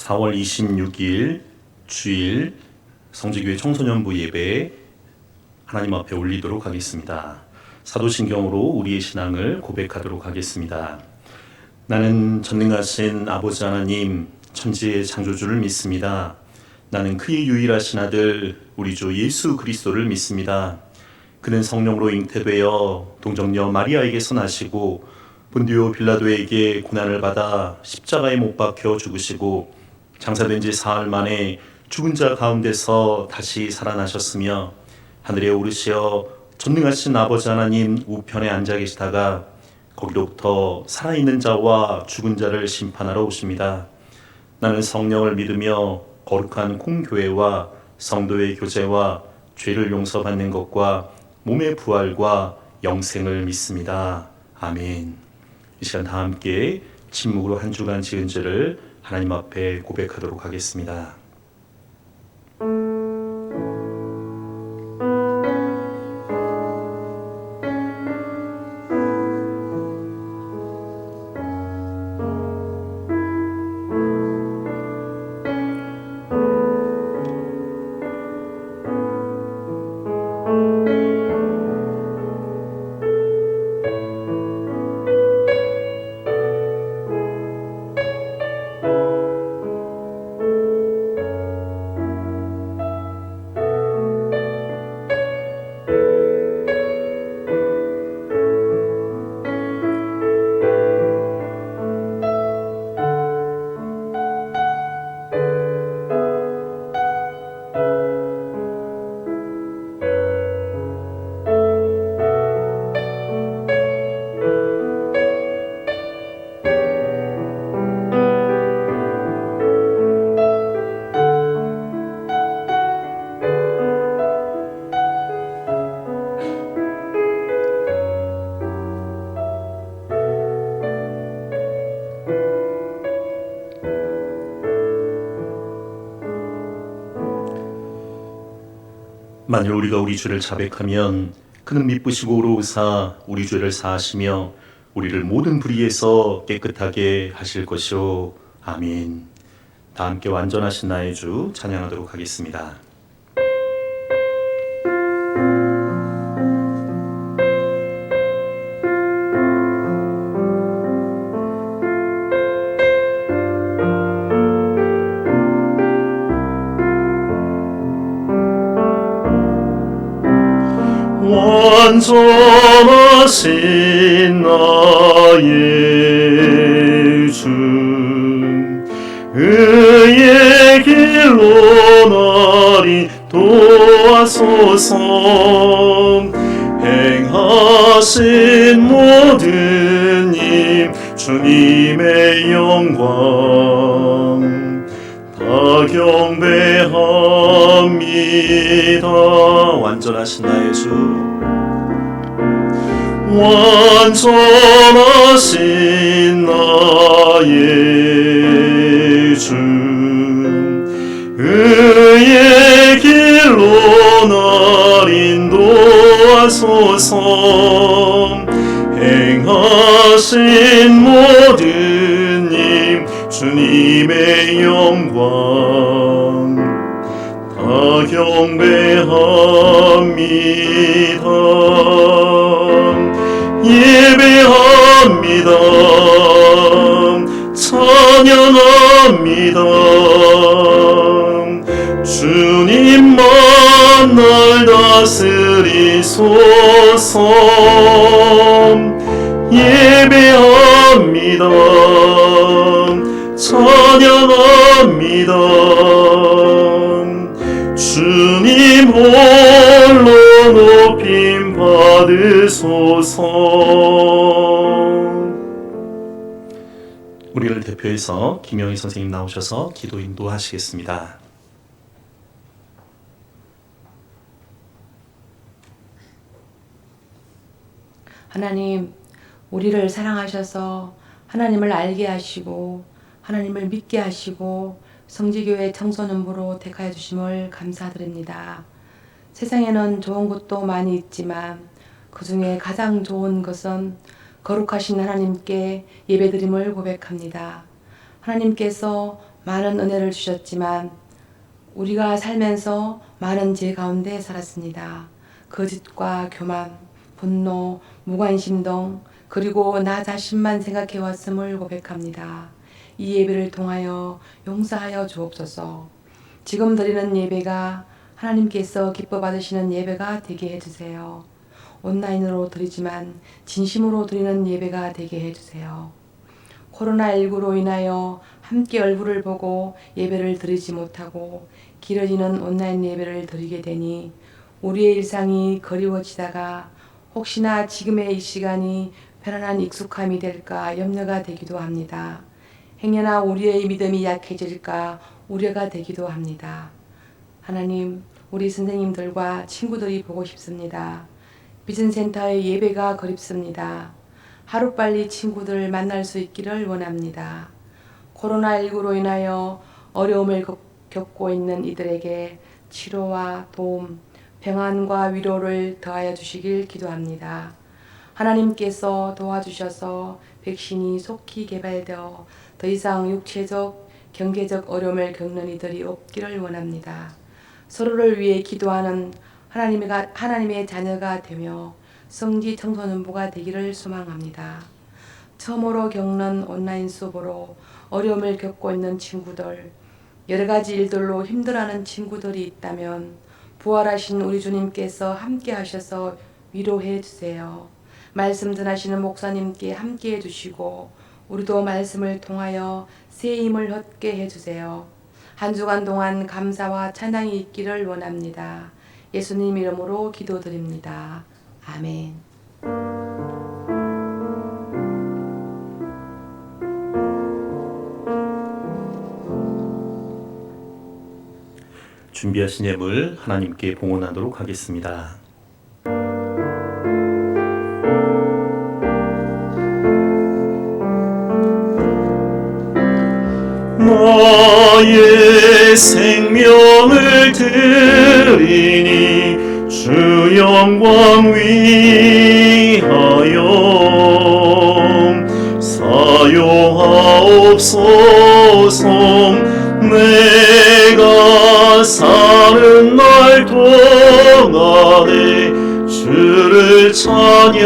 4월 26일 주일 성지교회 청소년부 예배 하나님 앞에 올리도록 하겠습니다. 사도신경으로 우리의 신앙을 고백하도록 하겠습니다. 나는 전능하신 아버지 하나님 천지의 창조주를 믿습니다. 나는 그의 유일하신 아들 우리 주 예수 그리스도를 믿습니다. 그는 성령으로 잉태되어 동정녀 마리아에게서 나시고 본디오 빌라도에게 고난을 받아 십자가에 못 박혀 죽으시고 장사된 지 사흘 만에 죽은 자 가운데서 다시 살아나셨으며 하늘에 오르시어 전능하신 아버지 하나님 우편에 앉아 계시다가 거기로부터 살아있는 자와 죽은 자를 심판하러 오십니다. 나는 성령을 믿으며 거룩한 공교회와 성도의 교제와 죄를 용서받는 것과 몸의 부활과 영생을 믿습니다. 아멘. 이 시간 다 함께 침묵으로 한 주간 지은 죄를 하나님 앞에 고백하도록 하겠습니다. 만일 우리가 우리 죄를 자백하면 그는 미쁘시고 의로우사 우리 죄를 사하시며 우리를 모든 불의에서 깨끗하게 하실 것이오. 아멘. 다 함께 완전하신 나의 주 찬양하도록 하겠습니다. 완전하신 나의 주 의의 길로 나리 도와소서. 행하신 모든 일 주님의 영광 다 경배합니다. 완전하신 나의 주 완전하신 나의 주 의의 길로 날 인도하소서. 행하신 모든 일 주님의 영광 다 경배합니다. 예배합니다. 찬양합니다. 주님만 날 다스리소서. 예배합니다. 찬양합니다. 주님 홀로 높임 받으소서. 우리를 대표해서 김영희 선생님 나오셔서 기도 인도하시겠습니다. 하나님, 우리를 사랑하셔서 하나님을 알게 하시고 하나님을 믿게 하시고 성지교회 청소년부로 택하여 주심을 감사드립니다. 세상에는 좋은 것도 많이 있지만 그 중에 가장 좋은 것은 거룩하신 하나님께 예배드림을 고백합니다. 하나님께서 많은 은혜를 주셨지만 우리가 살면서 많은 죄 가운데 살았습니다. 거짓과 교만, 분노, 무관심 등 그리고 나 자신만 생각해 왔음을 고백합니다. 이 예배를 통하여 용서하여 주옵소서. 지금 드리는 예배가 하나님께서 기뻐 받으시는 예배가 되게 해주세요. 온라인으로 드리지만 진심으로 드리는 예배가 되게 해주세요. 코로나19로 인하여 함께 얼굴을 보고 예배를 드리지 못하고 길어지는 온라인 예배를 드리게 되니 우리의 일상이 그리워지다가 혹시나 지금의 이 시간이 편안한 익숙함이 될까 염려가 되기도 합니다. 행여나 우리의 믿음이 약해질까 우려가 되기도 합니다. 하나님, 우리 선생님들과 친구들이 보고 싶습니다. 비전센터의 예배가 그립습니다. 하루빨리 친구들 만날 수 있기를 원합니다. 코로나19로 인하여 어려움을 겪고 있는 이들에게 치료와 도움, 평안과 위로를 더하여 주시길 기도합니다. 하나님께서 도와주셔서 백신이 속히 개발되어 더 이상 육체적, 경제적 어려움을 겪는 이들이 없기를 원합니다. 서로를 위해 기도하는 하나님의 자녀가 되며 성지 청소년부가 되기를 소망합니다. 처음으로 겪는 온라인 수업으로 어려움을 겪고 있는 친구들, 여러 가지 일들로 힘들어하는 친구들이 있다면 부활하신 우리 주님께서 함께 하셔서 위로해 주세요. 말씀 전하시는 목사님께 함께 해주시고 우리도 말씀을 통하여 새 힘을 얻게 해주세요. 한 주간 동안 감사와 찬양이 있기를 원합니다. 예수님 이름으로 기도드립니다. 아멘. 준비하신 예물 하나님께 봉헌하도록 하겠습니다. 나의 생명을 드리니 주 영광 위하여 사용하옵소서. 내가 사는 날 동안에 주를 찬양하며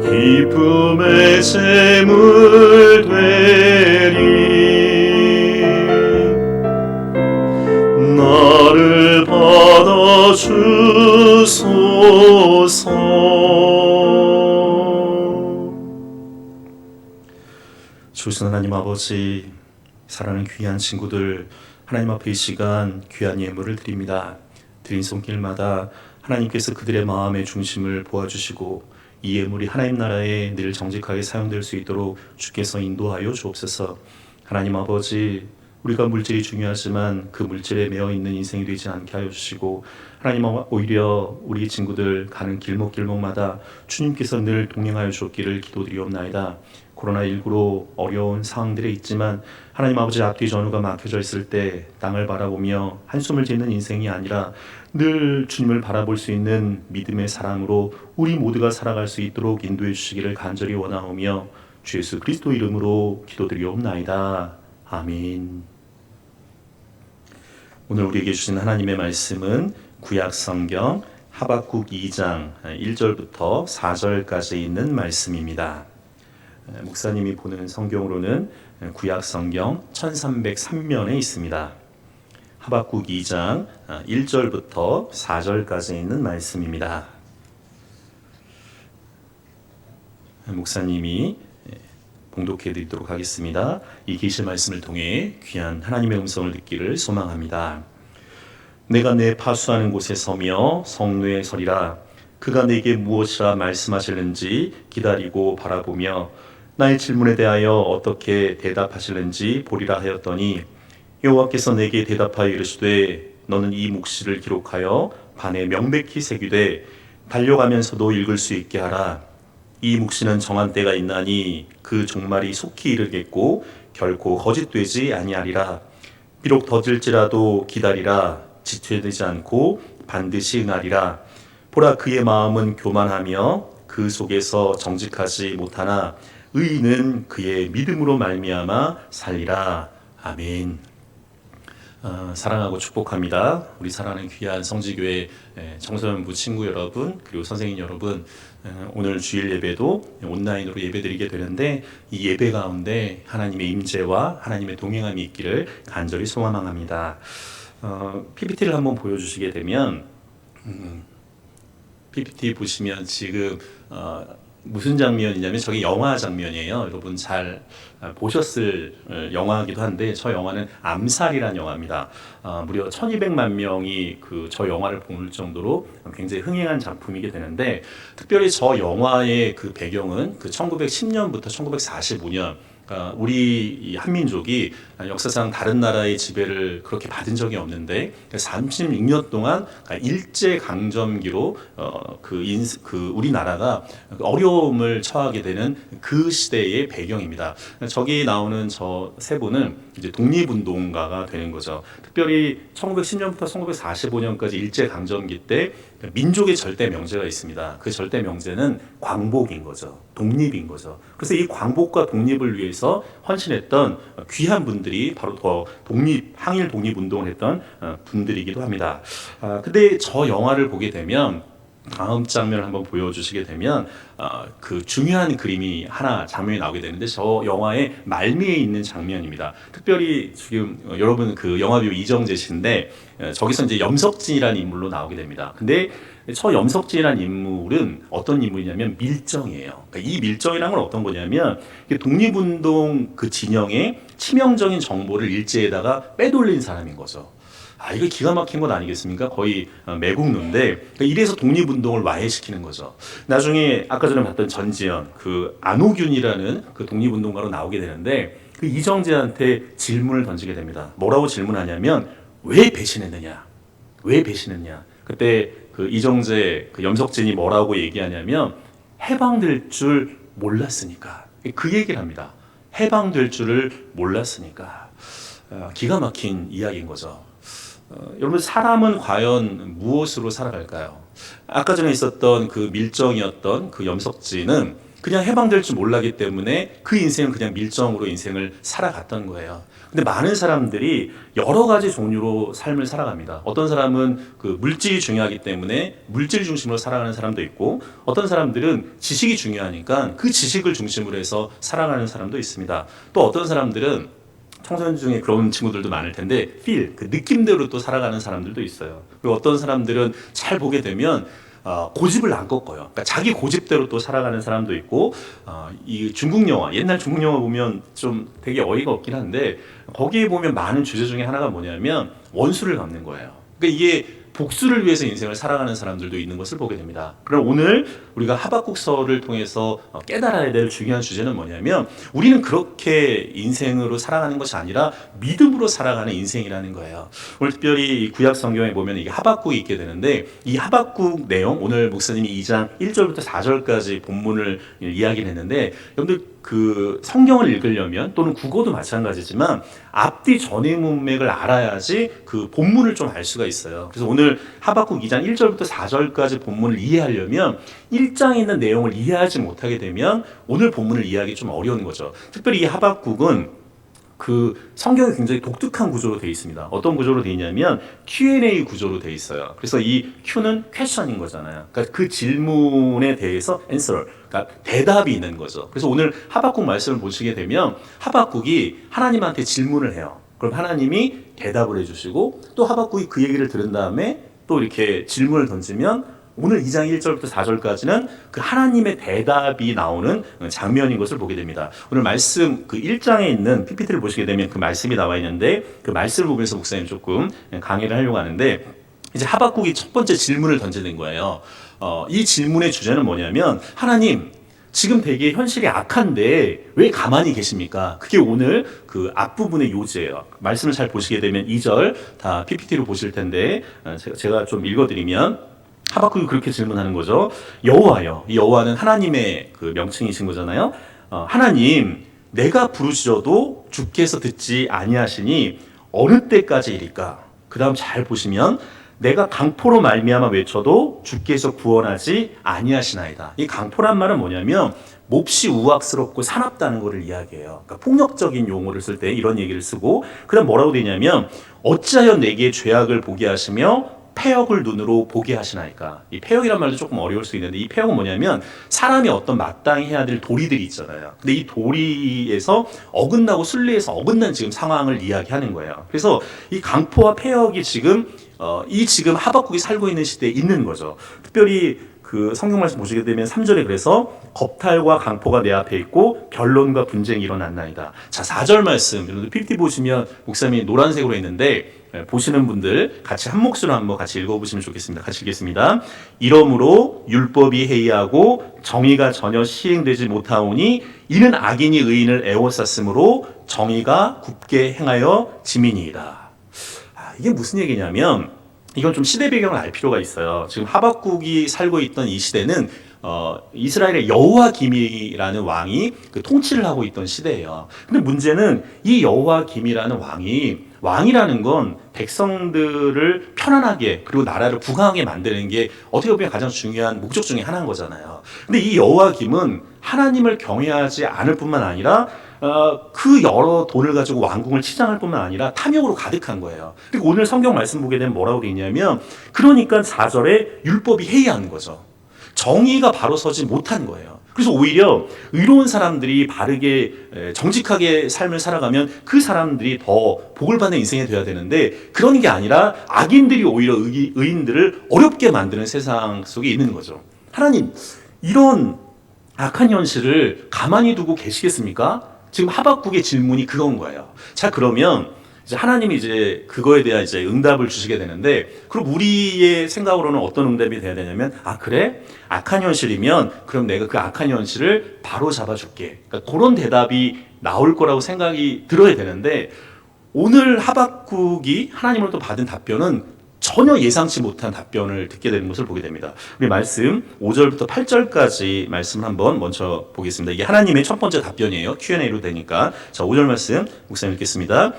기쁨의 제물 되리. 나를 받아주소서. 주신 하나님 아버지, 사랑하는 귀한 친구들, 하나님 앞에 이 시간 귀한 예물을 드립니다. 드린 손길마다 하나님께서 그들의 마음의 중심을 보아주시고 이 예물이 하나님 나라에 늘 정직하게 사용될 수 있도록 주께서 인도하여 주옵소서. 하나님 아버지, 우리가 물질이 중요하지만 그 물질에 매여 있는 인생이 되지 않게 하여 주시고, 하나님 오히려 우리 친구들 가는 길목길목마다 주님께서 늘 동행하여 주옵기를 기도드리옵나이다. 코로나19로 어려운 상황들에 있지만 하나님 아버지 앞뒤 전후가 막혀져 있을 때 땅을 바라보며 한숨을 짓는 인생이 아니라 늘 주님을 바라볼 수 있는 믿음의 사랑으로 우리 모두가 살아갈 수 있도록 인도해 주시기를 간절히 원하오며 주 예수 그리스도 이름으로 기도드리옵나이다. 아멘. 오늘 우리에게 주신 하나님의 말씀은 구약 성경 하박국 2장 1절부터 4절까지 있는 말씀입니다. 목사님이 보는 성경으로는 구약 성경 1303면에 있습니다. 하박국 2장 1절부터 4절까지 있는 말씀입니다. 목사님이 봉독해 드리도록 하겠습니다. 이 계시 말씀을 통해 귀한 하나님의 음성을 듣기를 소망합니다. 내가 내 파수하는 곳에 서며 성루에 서리라. 그가 내게 무엇이라 말씀하실는지 기다리고 바라보며 나의 질문에 대하여 어떻게 대답하실는지 보리라 하였더니 여호와께서 내게 대답하여 이르시되 너는 이 묵시를 기록하여 반에 명백히 새기되 달려가면서도 읽을 수 있게 하라. 이 묵시는 정한 때가 있나니 그 종말이 속히 이르겠고 결코 거짓되지 아니하리라. 비록 더딜지라도 기다리라. 지체되지 않고 반드시 응하리라. 보라, 그의 마음은 교만하며 그 속에서 정직하지 못하나 의인은 그의 믿음으로 말미암아 살리라. 아멘. 사랑하고 축복합니다. 우리 사랑하는 귀한 성지교회 청소년부 친구 여러분, 그리고 선생님 여러분, 오늘 주일 예배도 온라인으로 예배드리게 되는데 이 예배 가운데 하나님의 임재와 하나님의 동행함이 있기를 간절히 소망합니다. PPT를 한번 보여주시게 되면 PPT 보시면 지금 무슨 장면이냐면 저게 영화 장면이에요. 여러분 잘 보셨을 영화이기도 한데 저 영화는 암살이라는 영화입니다. 무려 1200만 명이 저 영화를 볼 정도로 굉장히 흥행한 작품이게 되는데 특별히 저 영화의 그 배경은 1910년부터 1945년 그러니까 우리 이 한민족이 역사상 다른 나라의 지배를 그렇게 받은 적이 없는데 36년 동안 일제 강점기로 우리나라가 어려움을 처하게 되는 그 시대의 배경입니다. 저기 나오는 저 세 분은 이제 독립운동가가 되는 거죠. 특별히 1910년부터 1945년까지 일제 강점기 때 민족의 절대 명제가 있습니다. 그 절대 명제는 광복인 거죠. 독립인 거죠. 그래서 이 광복과 독립을 위해서 헌신했던 귀한 분들이 바로 항일 독립 운동을 했던 분들이기도 합니다. 근데 저 영화를 보게 되면 다음 장면을 한번 보여주시게 되면 그 중요한 그림이 하나 장면이 나오게 되는데 저 영화의 말미에 있는 장면입니다. 특별히 지금 여러분 그 영화배우 이정재 씨인데 저기서 이제 염석진이라는 인물로 나오게 됩니다. 근데 저 염석진이라는 인물은 어떤 인물이냐면 밀정이에요. 그러니까 이 밀정이라는 건 어떤 거냐면 독립운동 그 진영의 치명적인 정보를 일제에다가 빼돌린 사람인 거죠. 이거 기가 막힌 것 아니겠습니까? 거의 매국노인데 그러니까 이래서 독립운동을 와해시키는 거죠. 나중에 아까 전에 봤던 전지현, 그 안호균이라는 그 독립운동가로 나오게 되는데 그 이정재한테 질문을 던지게 됩니다. 뭐라고 질문하냐면 왜 배신했느냐? 왜 배신했냐? 그때 그 이정재, 그 염석진이 뭐라고 얘기하냐면 해방될 줄 몰랐으니까. 그 얘기를 합니다. 해방될 줄을 몰랐으니까. 기가 막힌 이야기인 거죠. 여러분 사람은 과연 무엇으로 살아갈까요? 아까 전에 있었던 그 밀정이었던 그 염석진은 그냥 해방될 줄 몰랐기 때문에 그 인생은 그냥 밀정으로 인생을 살아갔던 거예요. 근데 많은 사람들이 여러 가지 종류로 삶을 살아갑니다. 어떤 사람은 그 물질이 중요하기 때문에 물질 중심으로 살아가는 사람도 있고 어떤 사람들은 지식이 중요하니까 그 지식을 중심으로 해서 살아가는 사람도 있습니다. 또 어떤 사람들은 청소년 중에 그런 친구들도 많을 텐데 그 느낌대로 또 살아가는 사람들도 있어요. 그리고 어떤 사람들은 잘 보게 되면 고집을 안 꺾어요. 그러니까 자기 고집대로 또 살아가는 사람도 있고 이 중국 영화, 옛날 중국 영화 보면 좀 되게 어이가 없긴 한데 거기에 보면 많은 주제 중에 하나가 뭐냐면 원수를 갚는 거예요. 그러니까 이게 복수를 위해서 인생을 살아가는 사람들도 있는 것을 보게 됩니다. 그럼 오늘 우리가 하박국서를 통해서 깨달아야 될 중요한 주제는 뭐냐면 우리는 그렇게 인생으로 살아가는 것이 아니라 믿음으로 살아가는 인생이라는 거예요. 오늘 특별히 구약 성경에 보면 이게 하박국이 있게 되는데 이 하박국 내용 오늘 목사님이 2장 1절부터 4절까지 본문을 이야기를 했는데 여러분들 그 성경을 읽으려면 또는 국어도 마찬가지지만 앞뒤 전의 문맥을 알아야지 그 본문을 좀 알 수가 있어요. 그래서 오늘 하박국 2장 1절부터 4절까지 본문을 이해하려면 1장에 있는 내용을 이해하지 못하게 되면 오늘 본문을 이해하기 좀 어려운 거죠. 특별히 이 하박국은 그 성경이 굉장히 독특한 구조로 되어 있습니다. 어떤 구조로 되어 있냐면 Q&A 구조로 되어 있어요. 그래서 이 Q는 question인 거잖아요. 그러니까 그 질문에 대해서 answer, 그러니까 대답이 있는 거죠. 그래서 오늘 하박국 말씀을 보시게 되면 하박국이 하나님한테 질문을 해요. 그럼 하나님이 대답을 해주시고 또 하박국이 그 얘기를 들은 다음에 또 이렇게 질문을 던지면 오늘 2장 1절부터 4절까지는 그 하나님의 대답이 나오는 장면인 것을 보게 됩니다. 오늘 말씀 그 1장에 있는 PPT를 보시게 되면 그 말씀이 나와 있는데 그 말씀을 보면서 목사님 조금 강의를 하려고 하는데 이제 하박국이 첫 번째 질문을 던지는 거예요. 이 질문의 주제는 뭐냐면 하나님 지금 되게 현실이 악한데 왜 가만히 계십니까? 그게 오늘 그 앞부분의 요지예요. 말씀을 잘 보시게 되면 2절 다 PPT로 보실 텐데 제가 좀 읽어드리면 하박국이 그렇게 질문하는 거죠. 여호와여, 이 여호와는 하나님의 그 명칭이신 거잖아요. 하나님, 내가 부르짖어도 주께서 듣지 아니하시니 어느 때까지이리까? 그 다음 잘 보시면 내가 강포로 말미암아 외쳐도 주께서 구원하지 아니하시나이다. 이 강포란 말은 뭐냐면 몹시 우악스럽고 사납다는 것을 이야기해요. 그러니까 폭력적인 용어를 쓸 때 이런 얘기를 쓰고, 그다음 뭐라고 되냐면 어찌하여 내게 죄악을 보게 하시며 패역을 눈으로 보게 하시나이까. 이 패역이란 말도 조금 어려울 수 있는데, 이 패역은 뭐냐면 사람이 어떤 마땅히 해야 될 도리들이 있잖아요. 근데 이 도리에서 어긋나고 순리에서 어긋난 지금 상황을 이야기하는 거예요. 그래서 이 강포와 패역이 지금 지금 하박국이 살고 있는 시대에 있는 거죠. 특별히 그 성경 말씀 보시게 되면 3절에 그래서 겁탈과 강포가 내 앞에 있고 변론과 분쟁이 일어났나이다. 자, 4절 말씀, 여러분들 PPT 보시면 목사님이 노란색으로 했는데, 보시는 분들 같이 한 몫으로 한번 같이 읽어보시면 좋겠습니다. 같이 읽겠습니다. 이러므로 율법이 해이하고 정의가 전혀 시행되지 못하오니 이는 악인이 의인을 애워쌌으므로 정의가 굽게 행하여 지민이이다. 이게 무슨 얘기냐면, 이건 좀 시대 배경을 알 필요가 있어요. 지금 하박국이 살고 있던 이 시대는 이스라엘의 여호와김이라는 왕이 그 통치를 하고 있던 시대예요. 근데 문제는 이 여호와김이라는 왕이라는 건 백성들을 편안하게 그리고 나라를 부강하게 만드는 게 어떻게 보면 가장 중요한 목적 중에 하나인 거잖아요. 근데 이 여호와김은 하나님을 경외하지 않을 뿐만 아니라 그 여러 돈을 가지고 왕궁을 치장할 뿐만 아니라 탐욕으로 가득한 거예요. 그리고 오늘 성경 말씀 보게 되면 뭐라고 되어 있냐면, 그러니까 4절에 율법이 해이한 거죠. 정의가 바로 서지 못한 거예요. 그래서 오히려 의로운 사람들이 바르게 정직하게 삶을 살아가면 그 사람들이 더 복을 받는 인생이 되어야 되는데, 그런 게 아니라 악인들이 오히려 의인들을 어렵게 만드는 세상 속에 있는 거죠. 하나님, 이런 악한 현실을 가만히 두고 계시겠습니까? 지금 하박국의 질문이 그건 거예요. 자, 그러면 이제 하나님이 이제 그거에 대한 이제 응답을 주시게 되는데, 그럼 우리의 생각으로는 어떤 응답이 돼야 되냐면, 아, 그래? 악한 현실이면 그럼 내가 그 악한 현실을 바로 잡아줄게. 그러니까 그런 대답이 나올 거라고 생각이 들어야 되는데, 오늘 하박국이 하나님으로부터 받은 답변은 전혀 예상치 못한 답변을 듣게 되는 것을 보게 됩니다. 우리 말씀 5절부터 8절까지 말씀을 한번 먼저 보겠습니다. 이게 하나님의 첫 번째 답변이에요. Q&A로 되니까. 자, 5절 말씀 목사님 읽겠습니다.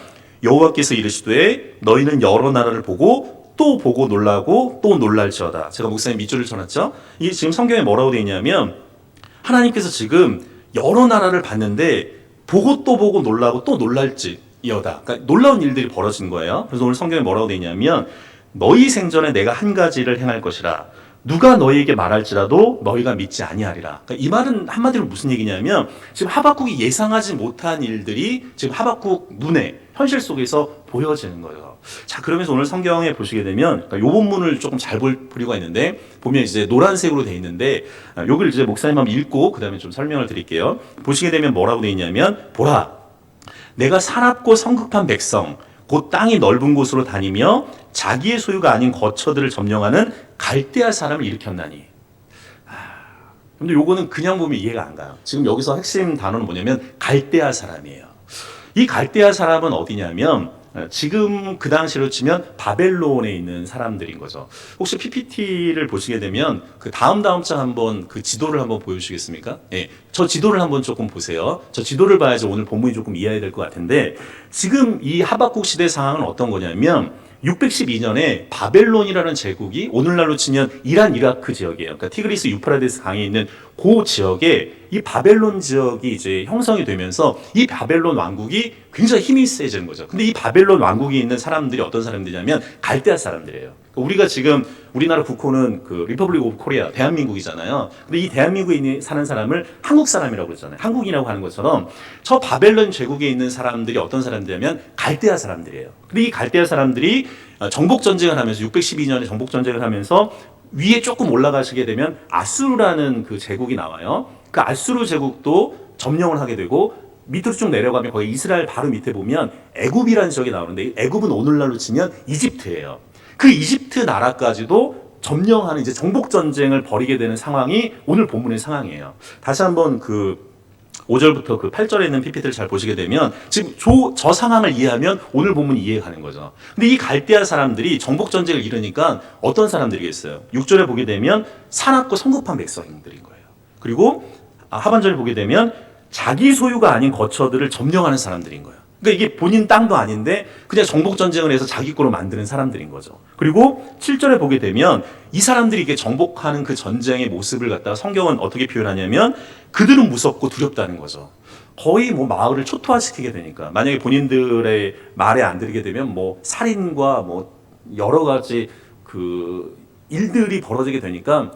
여호와께서 이르시되 너희는 여러 나라를 보고 또 보고 놀라고 또 놀랄지어다. 제가 목사님 밑줄을 쳐놨죠. 이게 지금 성경에 뭐라고 되어 있냐면, 하나님께서 지금 여러 나라를 봤는데 보고 또 보고 놀라고 또 놀랄지어다. 그러니까 놀라운 일들이 벌어진 거예요. 그래서 오늘 성경에 뭐라고 되어 있냐면, 너희 생전에 내가 한 가지를 행할 것이라. 누가 너희에게 말할지라도 너희가 믿지 아니하리라. 그러니까 이 말은 한마디로 무슨 얘기냐면, 지금 하박국이 예상하지 못한 일들이 지금 하박국 눈에 현실 속에서 보여지는 거예요. 자, 그러면서 오늘 성경에 보시게 되면, 그러니까 요 본문을 조금 잘 볼 필요가 있는데, 보면 이제 노란색으로 돼 있는데, 요걸 이제 목사님 한번 읽고 그 다음에 좀 설명을 드릴게요. 보시게 되면 뭐라고 돼 있냐면, 보라, 내가 사납고 성급한 백성 곧 땅이 넓은 곳으로 다니며 자기의 소유가 아닌 거처들을 점령하는 갈대아 사람을 일으켰나니. 근데 요거는 그냥 보면 이해가 안 가요. 지금 여기서 핵심 단어는 뭐냐면 갈대아 사람이에요. 이 갈대아 사람은 어디냐면 지금 그 당시로 치면 바벨론에 있는 사람들인 거죠. 혹시 PPT를 보시게 되면 그 다음 장 한번 그 지도를 한번 보여주시겠습니까? 예, 저 지도를 한번 조금 보세요. 저 지도를 봐야지 오늘 본문이 조금 이해해야 될 것 같은데, 지금 이 하박국 시대 상황은 어떤 거냐면 612년에 바벨론이라는 제국이 오늘날로 치면 이란 이라크 지역이에요. 그러니까 티그리스 유프라데스 강에 있는 그 지역에 이 바벨론 지역이 이제 형성이 되면서 이 바벨론 왕국이 굉장히 힘이 세지는 거죠. 근데 이 바벨론 왕국이 있는 사람들이 어떤 사람들이냐면 갈대아 사람들이에요. 우리가 지금 우리나라 국호는 그 리퍼블릭 오브 코리아, 대한민국이잖아요. 근데 이 대한민국에 사는 사람을 한국 사람이라고 그러잖아요. 한국인이라고 하는 것처럼 저 바벨론 제국에 있는 사람들이 어떤 사람들이냐면 갈대아 사람들이에요. 근데 이 갈대아 사람들이 정복 전쟁을 하면서 612년에 정복 전쟁을 하면서 위에 조금 올라가시게 되면 아수르라는 그 제국이 나와요. 그 아수르 제국도 점령을 하게 되고, 밑으로 쭉 내려가면 거기 이스라엘 바로 밑에 보면 애굽이라는 지역이 나오는데, 애굽은 오늘날로 치면 이집트예요. 그 이집트 나라까지도 점령하는 이제 정복 전쟁을 벌이게 되는 상황이 오늘 본문의 상황이에요. 다시 한번 그 5절부터 그 8절에 있는 PPT를 잘 보시게 되면 지금 저 상황을 이해하면 오늘 본문이 이해가는 거죠. 근데 이 갈대아 사람들이 정복 전쟁을 이루니까 어떤 사람들이겠어요? 6절에 보게 되면 사납고 성급한 백성들인 거예요. 그리고 하반절에 보게 되면 자기 소유가 아닌 거처들을 점령하는 사람들인 거예요. 그러니까 이게 본인 땅도 아닌데 그냥 정복 전쟁을 해서 자기 거로 만드는 사람들인 거죠. 그리고 7절에 보게 되면 이 사람들이 이게 정복하는 그 전쟁의 모습을 갖다가 성경은 어떻게 표현하냐면 그들은 무섭고 두렵다는 거죠. 거의 뭐 마을을 초토화시키게 되니까 만약에 본인들의 말에 안 들게 되면 뭐 살인과 뭐 여러 가지 그 일들이 벌어지게 되니까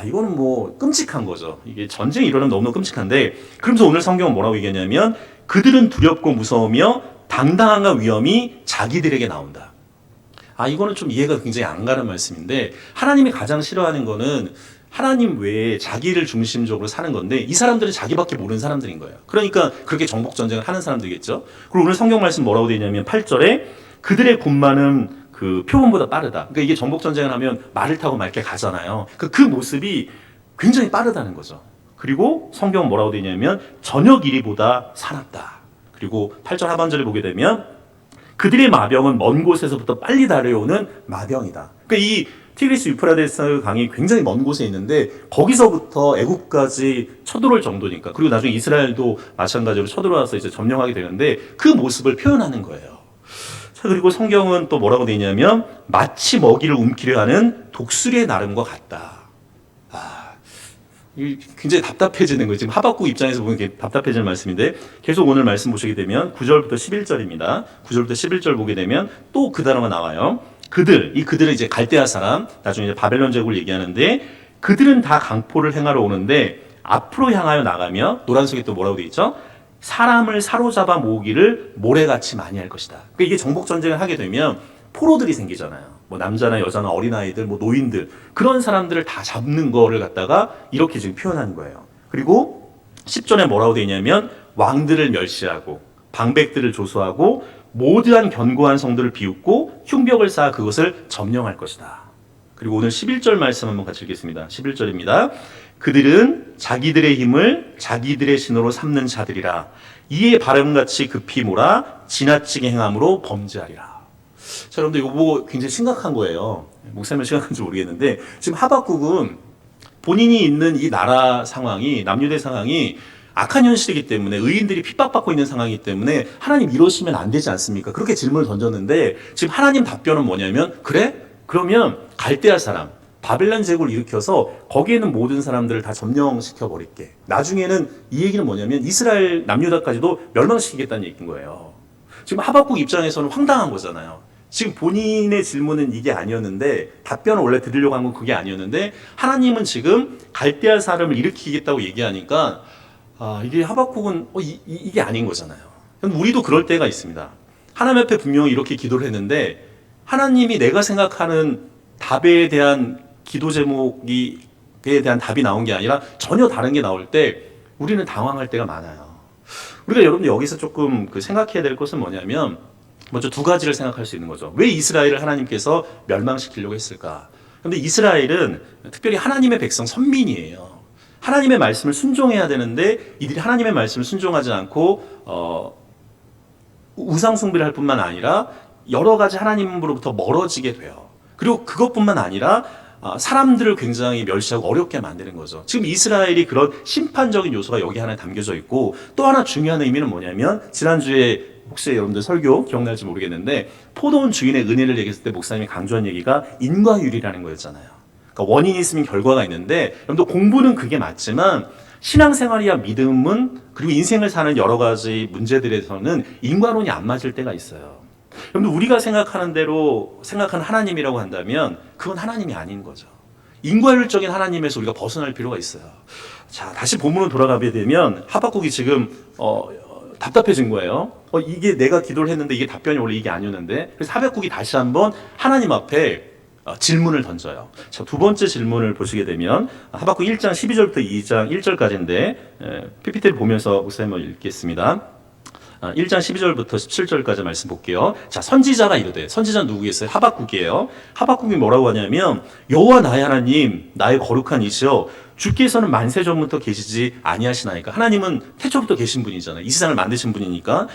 이거는 뭐 끔찍한 거죠. 이게 전쟁이 일어나면 너무너무 끔찍한데 그러면서 오늘 성경은 뭐라고 얘기하냐면 그들은 두렵고 무서우며 당당함과 위험이 자기들에게 나온다. 이거는 좀 이해가 굉장히 안 가는 말씀인데 하나님이 가장 싫어하는 거는 하나님 외에 자기를 중심적으로 사는 건데 이 사람들은 자기밖에 모르는 사람들인 거예요. 그러니까 그렇게 정복전쟁을 하는 사람들이겠죠. 그리고 오늘 성경 말씀 뭐라고 되어 있냐면 8절에 그들의 군마는 그 표범보다 빠르다. 그러니까 이게 정복전쟁을 하면 말을 타고 막 이렇게 가잖아요. 그 모습이 굉장히 빠르다는 거죠. 그리고 성경은 뭐라고 되어 있냐면 저녁 이리보다 사납다. 그리고 8절 하반절에 보게 되면 그들의 마병은 먼 곳에서부터 빨리 달려오는 마병이다. 그러니까 이 티그리스 유프라데스 강이 굉장히 먼 곳에 있는데 거기서부터 애국까지 쳐들어올 정도니까. 그리고 나중에 이스라엘도 마찬가지로 쳐들어와서 이제 점령하게 되는데 그 모습을 표현하는 거예요. 자, 그리고 성경은 또 뭐라고 되어 있냐면 마치 먹이를 움키려 하는 독수리의 나름과 같다. 굉장히 답답해지는 거예요. 지금 하박국 입장에서 보면 답답해지는 말씀인데 계속 오늘 말씀 보시게 되면 9절부터 11절입니다. 9절부터 11절 보게 되면 또 그 단어가 나와요. 그들은 이제 갈대아 사람, 나중에 이제 바벨론 제국을 얘기하는데 그들은 다 강포를 행하러 오는데 앞으로 향하여 나가며 노란색에 또 뭐라고 되어 있죠? 사람을 사로잡아 모으기를 모래같이 많이 할 것이다. 그러니까 이게 정복 전쟁을 하게 되면 포로들이 생기잖아요. 뭐 남자나 여자나 어린아이들, 뭐 노인들 그런 사람들을 다 잡는 거를 갖다가 이렇게 지금 표현한 거예요. 그리고 10절에 뭐라고 되어 있냐면 왕들을 멸시하고 방백들을 조소하고 모두한 견고한 성들을 비웃고 흉벽을 쌓아 그것을 점령할 것이다. 그리고 오늘 11절 말씀 한번 같이 읽겠습니다. 11절입니다. 그들은 자기들의 힘을 자기들의 신으로 삼는 자들이라. 이에 바람같이 급히 몰아 지나치게 행함으로 범죄하리라. 자, 여러분들 이거 굉장히 심각한 거예요. 목사님은 심각한지 모르겠는데 지금 하박국은 본인이 있는 이 나라 상황이 남유대 상황이 악한 현실이기 때문에 의인들이 핍박받고 있는 상황이기 때문에 하나님 이러시면 안 되지 않습니까? 그렇게 질문을 던졌는데 지금 하나님 답변은 뭐냐면 그래? 그러면 갈대아 사람 바벨론 제국을 일으켜서 거기에 있는 모든 사람들을 다 점령시켜 버릴게. 나중에는 이 얘기는 뭐냐면 이스라엘 남유다까지도 멸망시키겠다는 얘기인 거예요. 지금 하박국 입장에서는 황당한 거잖아요. 지금 본인의 질문은 이게 아니었는데 답변을 원래 드리려고 한 건 그게 아니었는데 하나님은 지금 갈대아 사람을 일으키겠다고 얘기하니까 이게 하박국은 이게 아닌 거잖아요. 우리도 그럴 때가 있습니다. 하나님 앞에 분명히 이렇게 기도를 했는데 하나님이 내가 생각하는 답에 대한 기도 제목에 대한 답이 나온 게 아니라 전혀 다른 게 나올 때 우리는 당황할 때가 많아요. 우리가 여러분들 여기서 조금 생각해야 될 것은 뭐냐면 먼저 두 가지를 생각할 수 있는 거죠. 왜 이스라엘을 하나님께서 멸망시키려고 했을까? 그런데 이스라엘은 특별히 하나님의 백성 선민이에요. 하나님의 말씀을 순종해야 되는데 이들이 하나님의 말씀을 순종하지 않고 우상 숭배를 할 뿐만 아니라 여러 가지 하나님으로부터 멀어지게 돼요. 그리고 그것뿐만 아니라 사람들을 굉장히 멸시하고 어렵게 만드는 거죠. 지금 이스라엘이 그런 심판적인 요소가 여기 하나 담겨져 있고 또 하나 중요한 의미는 뭐냐면 지난주에 혹시 여러분들 설교 기억날지 모르겠는데 포도원 주인의 은혜를 얘기했을 때 목사님이 강조한 얘기가 인과율이라는 거였잖아요. 그러니까 원인이 있으면 결과가 있는데 여러분들 공부는 그게 맞지만 신앙생활이야 믿음은 그리고 인생을 사는 여러 가지 문제들에서는 인과론이 안 맞을 때가 있어요. 여러분들 우리가 생각하는 대로 생각하는 하나님이라고 한다면 그건 하나님이 아닌 거죠. 인과율적인 하나님에서 우리가 벗어날 필요가 있어요. 자, 다시 본문으로 돌아가게 되면 하박국이 지금 답답해진 거예요. 이게 내가 기도를 했는데 이게 답변이 원래 이게 아니었는데 그래서 하박국이 다시 한번 하나님 앞에 질문을 던져요. 자, 두 번째 질문을 보시게 되면 하박국 1장 12절부터 2장 1절까지인데 PPT를 보면서 목사님을 읽겠습니다. 1장 12절부터 17절까지 말씀 볼게요. 자, 선지자가 이르되, 선지자는 누구겠어요? 하박국이에요. 하박국이 뭐라고 하냐면 여호와 나의 하나님, 나의 거룩한 이시여, 주께서는 만세 전부터 계시지 아니하시나이까. 하나님은 태초부터 계신 분이잖아요. 이 세상을 만드신 분이니까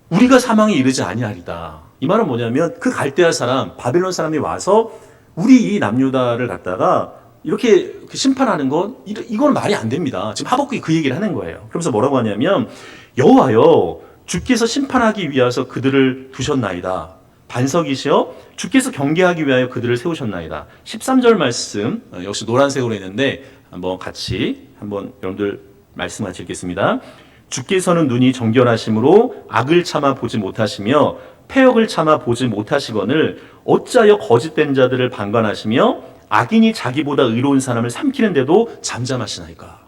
우리가 사망에 이르지 아니하리다. 이 말은 뭐냐면 그 갈대아 사람, 바벨론 사람이 와서 우리 이 남유다를 갖다가 이렇게 심판하는 이건 말이 안 됩니다. 지금 하박국이 그 얘기를 하는 거예요. 그러면서 뭐라고 하냐면 여호와여, 주께서 심판하기 위하여 그들을 두셨나이다. 반석이시여 주께서 경계하기 위하여 그들을 세우셨나이다. 13절 말씀 역시 노란색으로 했는데 한번 같이 한번 여러분들 말씀 같이 읽겠습니다. 주께서는 눈이 정결하심으로 악을 참아 보지 못하시며 패역을 참아 보지 못하시거늘 어찌하여 거짓된 자들을 방관하시며 악인이 자기보다 의로운 사람을 삼키는데도 잠잠하시나이까.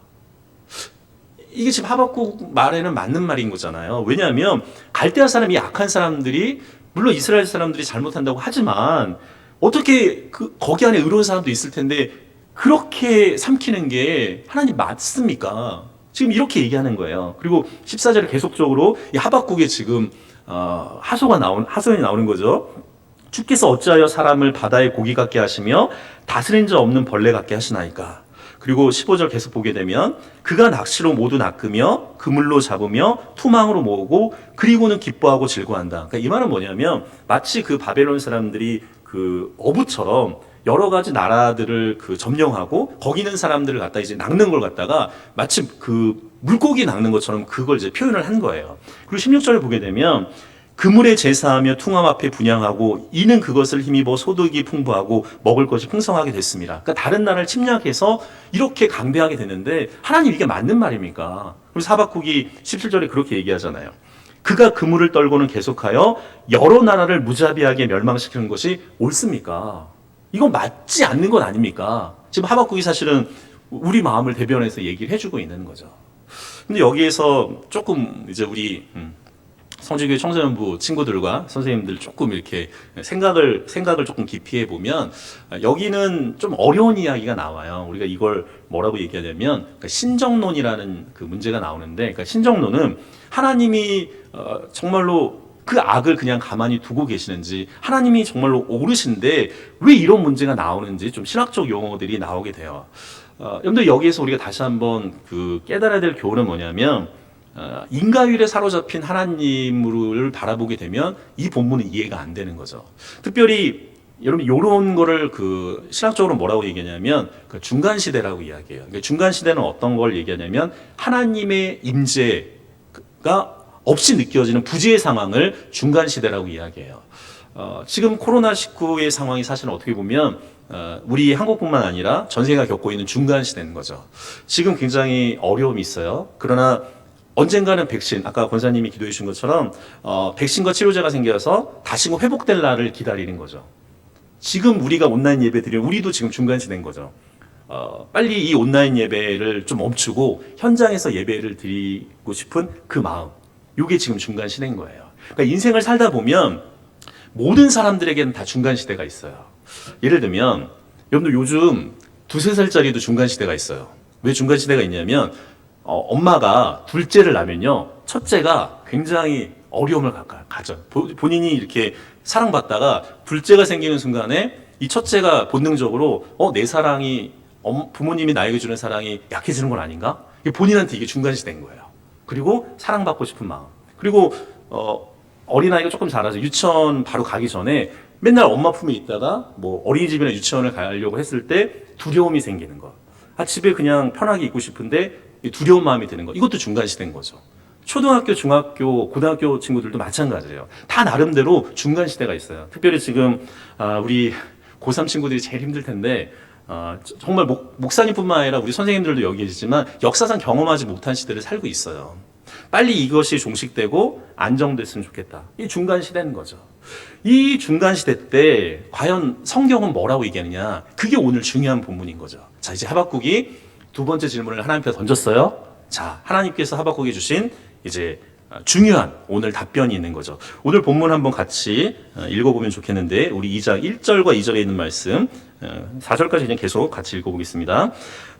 이게 지금 하박국 말에는 맞는 말인 거잖아요. 왜냐하면 갈대아 사람이 약한 사람들이 물론 이스라엘 사람들이 잘못한다고 하지만 어떻게 거기 안에 의로운 사람도 있을 텐데 그렇게 삼키는 게 하나님 맞습니까? 지금 이렇게 얘기하는 거예요. 그리고 14절에 계속적으로 이 하박국에 지금 하소연이 나오는 거죠. 주께서 어찌하여 사람을 바다의 고기 같게 하시며 다스린 자 없는 벌레 같게 하시나이까. 그리고 15절 계속 보게 되면 그가 낚시로 모두 낚으며 그물로 잡으며 투망으로 모으고 그리고는 기뻐하고 즐거워한다. 그러니까 이 말은 뭐냐면 마치 그 바벨론 사람들이 그 어부처럼 여러 가지 나라들을 점령하고 거기 있는 사람들을 갖다 이제 낚는 걸 갖다가 마치 그 물고기 낚는 것처럼 그걸 이제 표현을 한 거예요. 그리고 16절에 보게 되면 그물에 제사하며 퉁암 앞에 분향하고 이는 그것을 힘입어 소득이 풍부하고 먹을 것이 풍성하게 됐습니다. 그러니까 다른 나라를 침략해서 이렇게 강대하게 됐는데 하나님 이게 맞는 말입니까? 그래서 하박국이 17절에 그렇게 얘기하잖아요. 그가 그물을 떨고는 계속하여 여러 나라를 무자비하게 멸망시키는 것이 옳습니까? 이건 맞지 않는 것 아닙니까? 지금 하박국이 사실은 우리 마음을 대변해서 얘기를 해주고 있는 거죠. 근데 여기에서 조금 이제 우리 성지교회 청소년부 친구들과 선생님들 조금 이렇게 생각을 조금 깊이 해보면 여기는 좀 어려운 이야기가 나와요. 우리가 이걸 뭐라고 얘기하냐면 그러니까 신정론이라는 그 문제가 나오는데 그러니까 신정론은 하나님이 정말로 그 악을 그냥 가만히 두고 계시는지 하나님이 정말로 옳으신데 왜 이런 문제가 나오는지 좀 신학적 용어들이 나오게 돼요. 여러분들 여기에서 우리가 다시 한번 깨달아야 될 교훈은 뭐냐면 인과율에 사로잡힌 하나님을 바라보게 되면 이 본문은 이해가 안 되는 거죠. 특별히 여러분 이런 거를 신학적으로 뭐라고 얘기하냐면 중간 시대라고 이야기해요. 그러니까 중간 시대는 어떤 걸 얘기하냐면 하나님의 임재가 없이 느껴지는 부재의 상황을 중간 시대라고 이야기해요. 지금 코로나19의 상황이 사실 어떻게 보면 우리 한국뿐만 아니라 전 세계가 겪고 있는 중간 시대인 거죠. 지금 굉장히 어려움이 있어요. 그러나 언젠가는 백신, 아까 권사님이 기도해 주신 것처럼 백신과 치료제가 생겨서 다시 회복될 날을 기다리는 거죠. 지금 우리가 온라인 예배 드리는 우리도 지금 중간 시대인 거죠. 빨리 이 온라인 예배를 좀 멈추고 현장에서 예배를 드리고 싶은 그 마음, 이게 지금 중간 시대인 거예요. 그러니까 인생을 살다 보면 모든 사람들에게는 다 중간 시대가 있어요. 예를 들면 여러분들 요즘 2-3살짜리도 중간 시대가 있어요. 왜 중간 시대가 있냐면 엄마가 둘째를 낳으면요 첫째가 굉장히 어려움을 가져. 본인이 이렇게 사랑받다가 둘째가 생기는 순간에 이 첫째가 본능적으로 내 사랑이 부모님이 나에게 주는 사랑이 약해지는 건 아닌가? 본인한테 이게 중간 시대인 거예요. 그리고 사랑받고 싶은 마음. 그리고 어린아이가 조금 자라서 유치원 바로 가기 전에 맨날 엄마 품에 있다가 뭐 어린이집이나 유치원을 가려고 했을 때 두려움이 생기는 거. 집에 그냥 편하게 있고 싶은데 두려운 마음이 드는 거. 이것도 중간 시대인 거죠. 초등학교, 중학교, 고등학교 친구들도 마찬가지예요. 다 나름대로 중간 시대가 있어요. 특별히 지금 우리 고3 친구들이 제일 힘들 텐데 정말 목사님뿐만 아니라 우리 선생님들도 여기 계시지만 역사상 경험하지 못한 시대를 살고 있어요. 빨리 이것이 종식되고 안정됐으면 좋겠다. 이 중간 시대인 거죠. 이 중간 시대 때 과연 성경은 뭐라고 얘기하느냐? 그게 오늘 중요한 본문인 거죠. 자, 이제 하박국이 두 번째 질문을 하나님께 던졌어요. 자, 하나님께서 하박국에 주신 이제 중요한 오늘 답변이 있는 거죠. 오늘 본문 한번 같이 읽어보면 좋겠는데 우리 2장 1절과 2절에 있는 말씀 4절까지 그냥 계속 같이 읽어보겠습니다.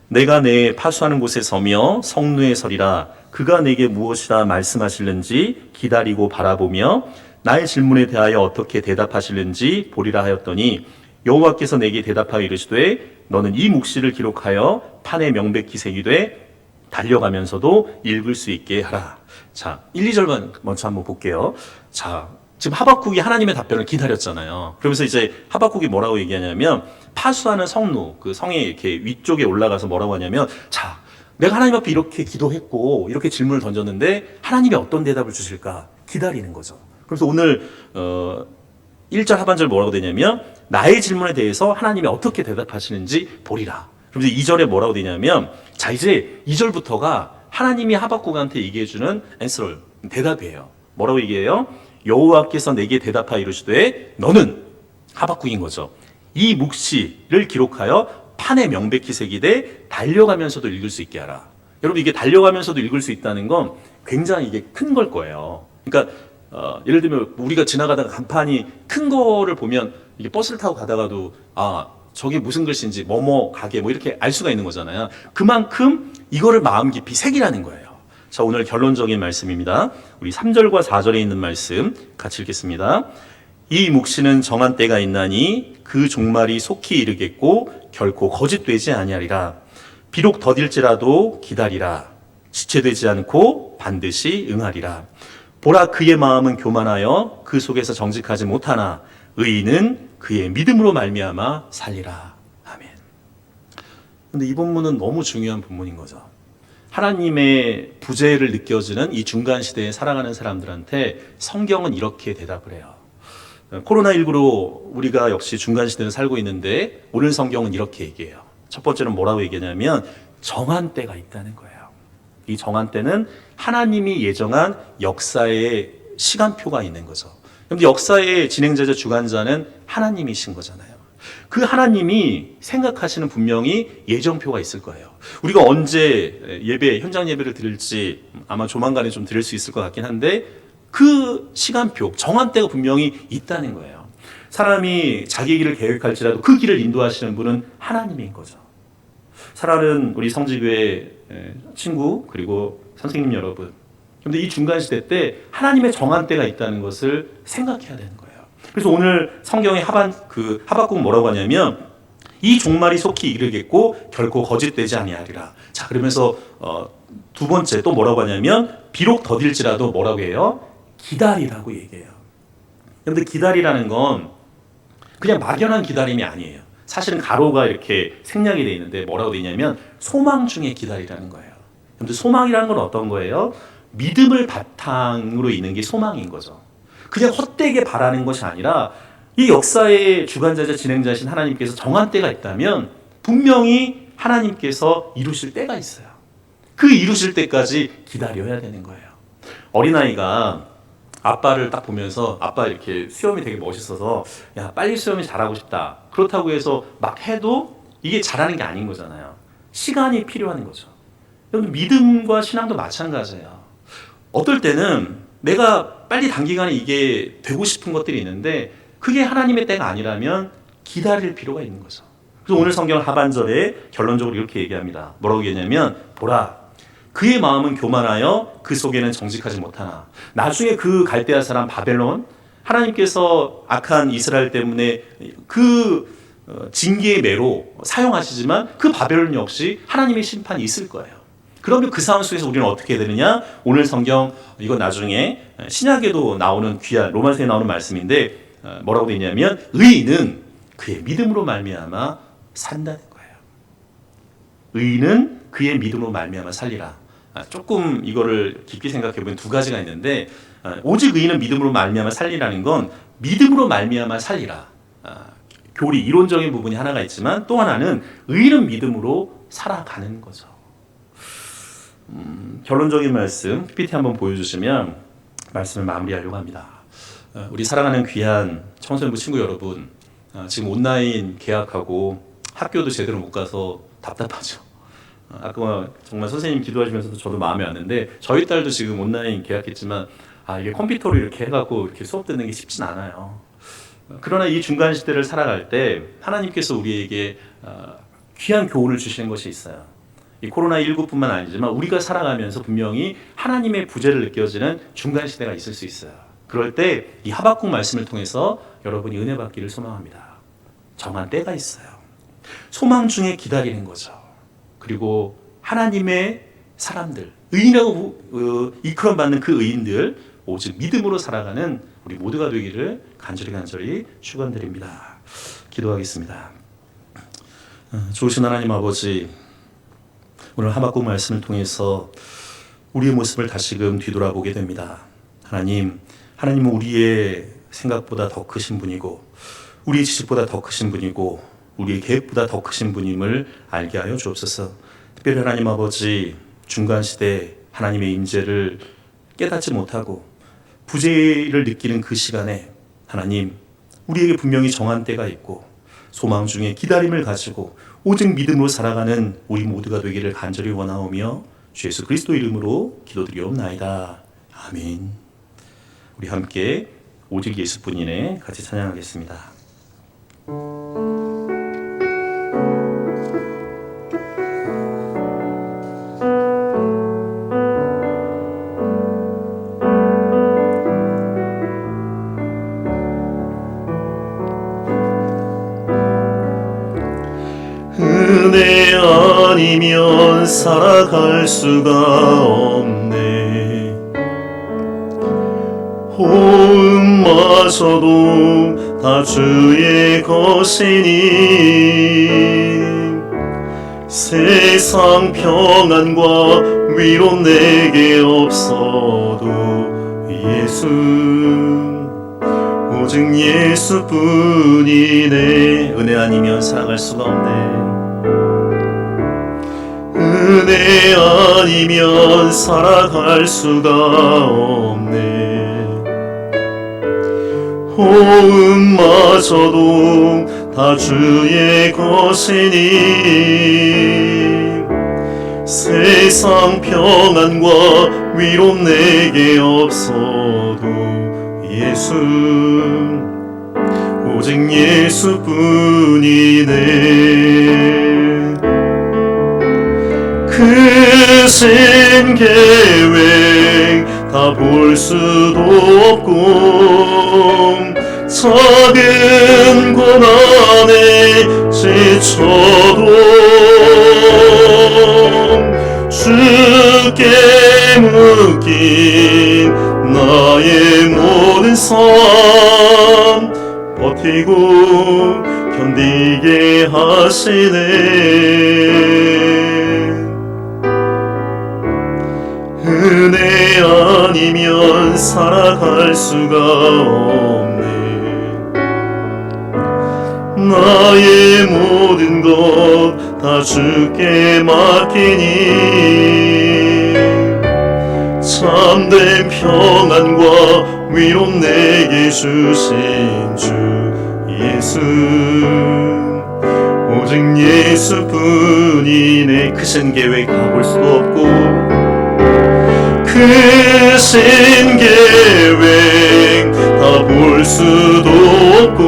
내가 내 파수하는 곳에 서며 성루에 서리라. 그가 내게 무엇이라 말씀하실는지 기다리고 바라보며 나의 질문에 대하여 어떻게 대답하실는지 보리라 하였더니 여호와께서 내게 대답하여 이르시되 너는 이 묵시를 기록하여 판에 명백히 새기되 달려가면서도 읽을 수 있게 하라. 자, 1, 2절만 먼저 한번 볼게요. 자, 지금 하박국이 하나님의 답변을 기다렸잖아요. 그러면서 이제 하박국이 뭐라고 얘기하냐면 파수하는 성루, 그 성의 이렇게 위쪽에 올라가서 뭐라고 하냐면 자, 내가 하나님 앞에 이렇게 기도했고 이렇게 질문을 던졌는데 하나님이 어떤 대답을 주실까 기다리는 거죠. 그래서 오늘 1절 하반절 뭐라고 되냐면 나의 질문에 대해서 하나님이 어떻게 대답하시는지 보리라. 그래서 2절에 뭐라고 되냐면 자 이제 2절부터가 하나님이 하박국한테 얘기해주는 answer, 대답이에요. 뭐라고 얘기해요? 여호와께서 내게 대답하여 이르시되 너는 하박국인 거죠. 이 묵시를 기록하여 판에 명백히 새기되 달려가면서도 읽을 수 있게 하라. 여러분 이게 달려가면서도 읽을 수 있다는 건 굉장히 이게 큰 걸 거예요. 그러니까 예를 들면 우리가 지나가다가 간판이 큰 거를 보면 이게 버스를 타고 가다가도 아 저게 무슨 글씨인지 뭐뭐 가게 뭐 이렇게 알 수가 있는 거잖아요. 그만큼 이거를 마음 깊이 새기라는 거예요. 자 오늘 결론적인 말씀입니다. 우리 3절과 4절에 있는 말씀 같이 읽겠습니다. 이 묵시는 정한 때가 있나니 그 종말이 속히 이르겠고 결코 거짓되지 아니하리라. 비록 더딜지라도 기다리라. 지체되지 않고 반드시 응하리라. 보라 그의 마음은 교만하여 그 속에서 정직하지 못하나 의인은 그의 믿음으로 말미암아 살리라. 아멘. 근데 이 본문은 너무 중요한 본문인 거죠. 하나님의 부재를 느껴지는 이 중간 시대에 살아가는 사람들한테 성경은 이렇게 대답을 해요. 코로나19로 우리가 역시 중간 시대를 살고 있는데 오늘 성경은 이렇게 얘기해요. 첫 번째는 뭐라고 얘기하냐면 정한 때가 있다는 거예요. 이 정한 때는 하나님이 예정한 역사의 시간표가 있는 거죠. 그런데 역사의 진행자자 주관자는 하나님이신 거잖아요. 그 하나님이 생각하시는 분명히 예정표가 있을 거예요. 우리가 언제 예배, 현장 예배를 드릴지 아마 조만간에 좀 드릴 수 있을 것 같긴 한데 그 시간표, 정한 때가 분명히 있다는 거예요. 사람이 자기 길을 계획할지라도 그 길을 인도하시는 분은 하나님인 거죠. 사랑하는 우리 성지교회 친구 그리고 선생님 여러분, 그런데 이 중간 시대 때 하나님의 정한 때가 있다는 것을 생각해야 되는 거예요. 그래서 오늘 성경의 하박국 뭐라고 하냐면 이 종말이 속히 이르겠고 결코 거짓되지 아니하리라. 자 그러면서 두 번째 또 뭐라고 하냐면 비록 더딜지라도 뭐라고 해요? 기다리라고 얘기해요. 그런데 기다리라는 건 그냥 막연한 기다림이 아니에요. 사실은 가로가 이렇게 생략이 되어 있는데 뭐라고 되어 있냐면 소망 중에 기다리라는 거예요. 그런데 소망이라는 건 어떤 거예요? 믿음을 바탕으로 있는 게 소망인 거죠. 그냥 헛되게 바라는 것이 아니라 이 역사의 주관자자 진행자신 하나님께서 정한 때가 있다면 분명히 하나님께서 이루실 때가 있어요. 그 이루실 때까지 기다려야 되는 거예요. 어린아이가 아빠를 딱 보면서 아빠 이렇게 수염이 되게 멋있어서 야 빨리 수염이 잘하고 싶다. 그렇다고 해서 막 해도 이게 잘하는 게 아닌 거잖아요. 시간이 필요한 거죠. 여러분 믿음과 신앙도 마찬가지예요. 어떨 때는 내가 빨리 단기간에 이게 되고 싶은 것들이 있는데 그게 하나님의 때가 아니라면 기다릴 필요가 있는 거죠. 그래서 오늘 성경 하반절에 결론적으로 이렇게 얘기합니다. 뭐라고 얘기하냐면 보라 그의 마음은 교만하여 그 속에는 정직하지 못하나 나중에 그 갈대아 사람 바벨론 하나님께서 악한 이스라엘 때문에 그 징계의 매로 사용하시지만 그 바벨론 역시 하나님의 심판이 있을 거예요. 그러면 그 상황 속에서 우리는 어떻게 해야 되느냐? 오늘 성경 이건 나중에 신약에도 나오는 귀한 로마서에 나오는 말씀인데 뭐라고 되어 있냐면 의인은 그의 믿음으로 말미암아 산다는 거예요. 의인은 그의 믿음으로 말미암아 살리라. 조금 이거를 깊게 생각해 보면 두 가지가 있는데 오직 의인은 믿음으로 말미암아 살리라는 건 믿음으로 말미암아 살리라. 교리 이론적인 부분이 하나가 있지만 또 하나는 의인은 믿음으로 살아가는 거죠. 결론적인 말씀 PPT 한번 보여주시면 말씀을 마무리하려고 합니다. 우리 사랑하는 귀한 청소년부 친구 여러분, 지금 온라인 계약하고 학교도 제대로 못 가서 답답하죠. 아까 정말 선생님 기도하시면서도 저도 마음에 왔는데 저희 딸도 지금 온라인 계약했지만 이게 컴퓨터로 이렇게 해갖고 이렇게 수업 듣는 게 쉽진 않아요. 그러나 이 중간 시대를 살아갈 때 하나님께서 우리에게 귀한 교훈을 주시는 것이 있어요. 이 코로나19뿐만 아니지만 우리가 살아가면서 분명히 하나님의 부재를 느껴지는 중간 시대가 있을 수 있어요. 그럴 때 이 하박국 말씀을 통해서 여러분이 은혜 받기를 소망합니다. 정한 때가 있어요. 소망 중에 기다리는 거죠. 그리고 하나님의 사람들, 의인이라고 이끌어받는 그 의인들, 오직 믿음으로 살아가는 우리 모두가 되기를 간절히 오늘 하박국 말씀을 통해서 우리의 모습을 다시금 뒤돌아보게 됩니다. 하나님은 우리의 생각보다 더 크신 분이고 우리의 지식보다 더 크신 분이고 우리의 계획보다 더 크신 분임을 알게 하여 주옵소서. 특별히 하나님 아버지, 중간시대 하나님의 임재를 깨닫지 못하고 부재를 느끼는 그 시간에 하나님, 우리에게 분명히 정한 때가 있고 소망 중에 기다림을 가지고 오직 믿음으로 살아가는 우리 모두가 되기를 간절히 원하오며 주 예수 그리스도 이름으로 기도드리옵나이다. 아멘. 우리 함께 오직 예수뿐이네 같이 찬양하겠습니다. 은혜 아니면 살아갈 수가 없네. 호흡마저도 다 주의 것이니 세상 평안과 위로 내게 없어도 예수, 오직 예수뿐이네. 은혜 아니면 살아갈 수가 없네. 은혜 아니면 살아갈 수가 없네. 호흡마저도 다 주의 것이니 세상 평안과 위로 내게 없어도 예수, 오직 예수뿐이네. 크신 계획 다 볼 수도 없고 작은 고난에 지쳐도 주께 묶인 나의 모든 삶 버티고 견디게 하시네. 은혜 아니면 살아갈 수가 없네. 나의 모든 것 다 주께 맡기니 참된 평안과 위로 내게 주신 주 예수, 오직 예수뿐이네. 크신 계획 다 볼 수도 없고 크신 계획 다 볼 수도 없고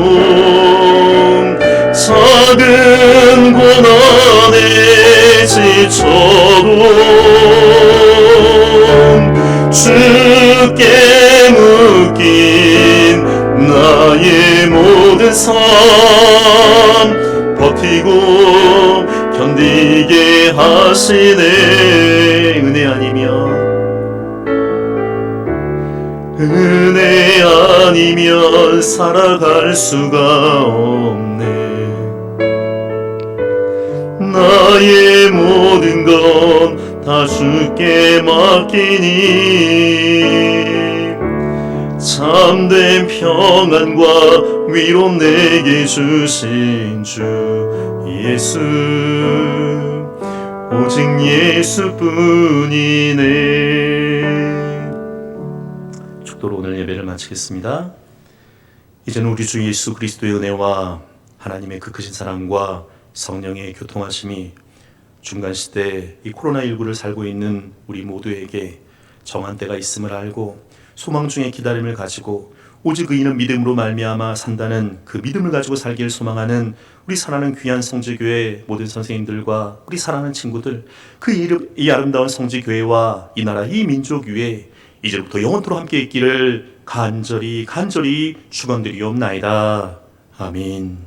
작은 고난에 지쳐도 주께 묶인 나의 모든 삶 버티고 견디게 하시네. 은혜 아니면 살아갈 수가 없네. 나의 모든 것 다 주께 맡기니 참된 평안과 위로 내게 주신 주 예수, 오직 예수뿐이네. 축도로 오늘 예배를 마치겠습니다. 이제는 우리 주 예수 그리스도의 은혜와 하나님의 그 크신 사랑과 성령의 교통하심이 중간시대 이 코로나19를 살고 있는 우리 모두에게 정한 때가 있음을 알고 소망 중에 기다림을 가지고 오직 의인은 믿음으로 말미암아 산다는 그 믿음을 가지고 살기를 소망하는 우리 사랑하는 귀한 성지교회 모든 선생님들과 우리 사랑하는 친구들, 이 아름다운 성지교회와 이 나라 이 민족 위에 이제부터 영원토록 함께 있기를 간절히 축원드리옵나이다. 아멘.